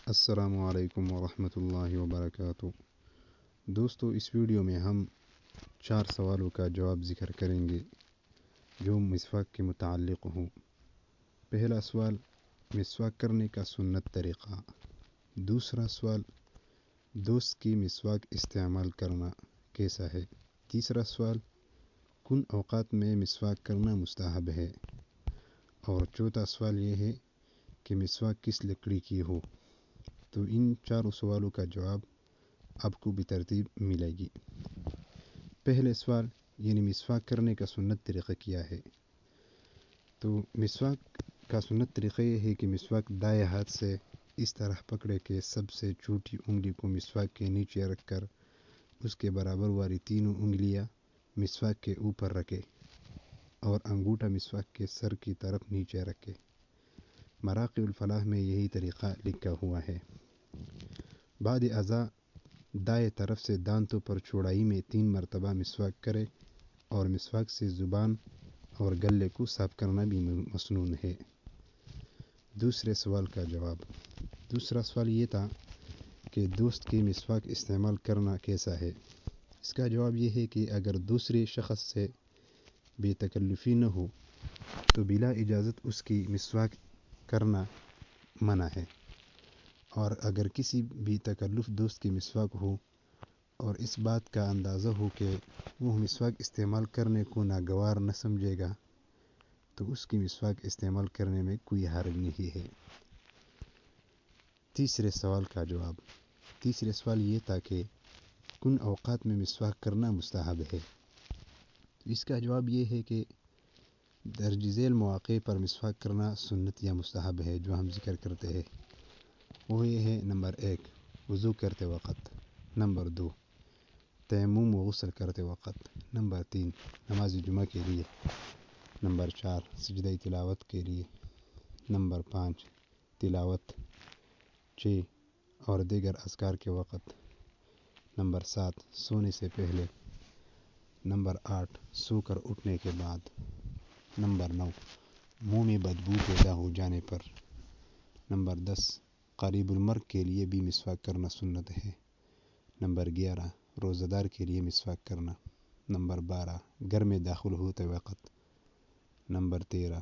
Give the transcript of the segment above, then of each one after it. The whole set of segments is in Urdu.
السلام علیکم ورحمۃ اللہ وبرکاتہ۔ دوستو، اس ویڈیو میں ہم 4 سوالوں کا جواب ذکر کریں گے جو مسواک کے متعلق ہوں۔ پہلا سوال، مسواک کرنے کا سنت طریقہ۔ دوسرا سوال، دوست کی مسواک استعمال کرنا کیسا ہے۔ تیسرا سوال، کن اوقات میں مسواک کرنا مستحب ہے۔ اور چوتھا سوال یہ ہے کہ مسواک کس لکڑی کی ہو۔ تو ان 4 سوالوں کا جواب آپ کو بترتیب ملے گی۔ پہلے سوال، یعنی مسواک کرنے کا سنت طریقہ کیا ہے۔ تو مسواک کا سنت طریقہ یہ ہے کہ مسواک دائیں ہاتھ سے اس طرح پکڑے کہ سب سے چھوٹی انگلی کو مسواک کے نیچے رکھ کر اس کے برابر والی تینوں انگلیاں مسواک کے اوپر رکھے اور انگوٹھا مسواک کے سر کی طرف نیچے رکھے۔ مراقی الفلاح میں یہی طریقہ لکھا ہوا ہے۔ بعد ازاں دائیں طرف سے دانتوں پر چوڑائی میں 3 مرتبہ مسواک کرے اور مسواک سے زبان اور گلے کو صاف کرنا بھی مسنون ہے۔ دوسرے سوال کا جواب۔ دوسرا سوال یہ تھا کہ دوست کی مسواک استعمال کرنا کیسا ہے۔ اس کا جواب یہ ہے کہ اگر دوسرے شخص سے بے تکلفی نہ ہو تو بلا اجازت اس کی مسواک کرنا منع ہے، اور اگر کسی بھی تکلف دوست کی مسواک ہو اور اس بات کا اندازہ ہو کہ وہ مسواک استعمال کرنے کو ناگوار نہ سمجھے گا تو اس کی مسواک استعمال کرنے میں کوئی حرج نہیں ہے۔ تیسرے سوال کا جواب۔ تیسرے سوال یہ تھا کہ کن اوقات میں مسواک کرنا مستحب ہے۔ اس کا جواب یہ ہے کہ درج ذیل مواقع پر مسواک کرنا سنت یا مستحب ہے جو ہم ذکر کرتے ہیں۔ وہ یہ ہے: نمبر 1، وضو کرتے وقت۔ نمبر 2، تیمم و غسل کرتے وقت۔ نمبر 3، نماز جمعہ کے لیے۔ نمبر 4، سجدہ تلاوت کے لیے۔ نمبر 5، تلاوت 6 اور دیگر اذکار کے وقت۔ نمبر 7، سونے سے پہلے۔ نمبر 8، سو کر اٹھنے کے بعد۔ نمبر 9، منہ میں بدبو پیدا ہو جانے پر۔ نمبر 10، قریب المرگ کے لیے بھی مسواک کرنا سنت ہے۔ نمبر 11، روزہ دار کے لیے مسواک کرنا۔ نمبر 12، گھر میں داخل ہوتے وقت۔ نمبر 13،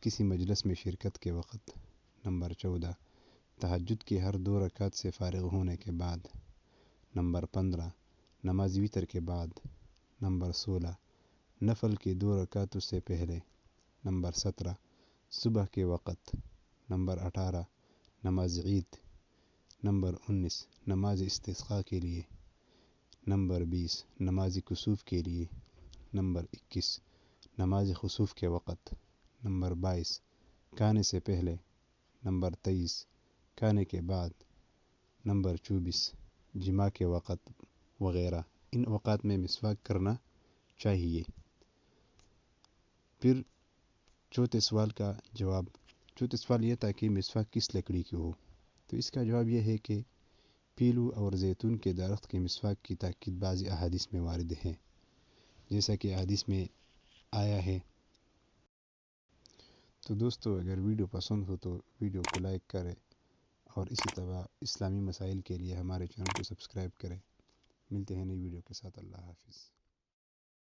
کسی مجلس میں شرکت کے وقت۔ نمبر 14، تہجد کے ہر 2 رکعت سے فارغ ہونے کے بعد۔ نمبر 15، نماز وتر کے بعد۔ نمبر 16، نفل کے 2 رکعتوں سے پہلے۔ نمبر 17، صبح کے وقت۔ نمبر 18، نماز عید۔ نمبر 19، نماز استسقاء کے لیے۔ نمبر 20، نماز کسوف کے لیے۔ نمبر 21، نماز خسوف کے وقت۔ نمبر 22، کھانے سے پہلے۔ نمبر 23، کھانے کے بعد۔ نمبر 24، جمعہ کے وقت وغیرہ۔ ان اوقات میں مسواک کرنا چاہیے۔ پھر چوتھے سوال کا جواب۔ چوتھے سوال یہ تھا کہ مسواک کس لکڑی کی ہو۔ تو اس کا جواب یہ ہے کہ پیلو اور زیتون کے درخت کی مسواک کی تاکید بعض احادیث میں وارد ہے، جیسا کہ احادیث میں آیا ہے۔ تو دوستو، اگر ویڈیو پسند ہو تو ویڈیو کو لائک کریں اور اسی طرح اسلامی مسائل کے لیے ہمارے چینل کو سبسکرائب کریں۔ ملتے ہیں نئی ویڈیو کے ساتھ۔ اللہ حافظ۔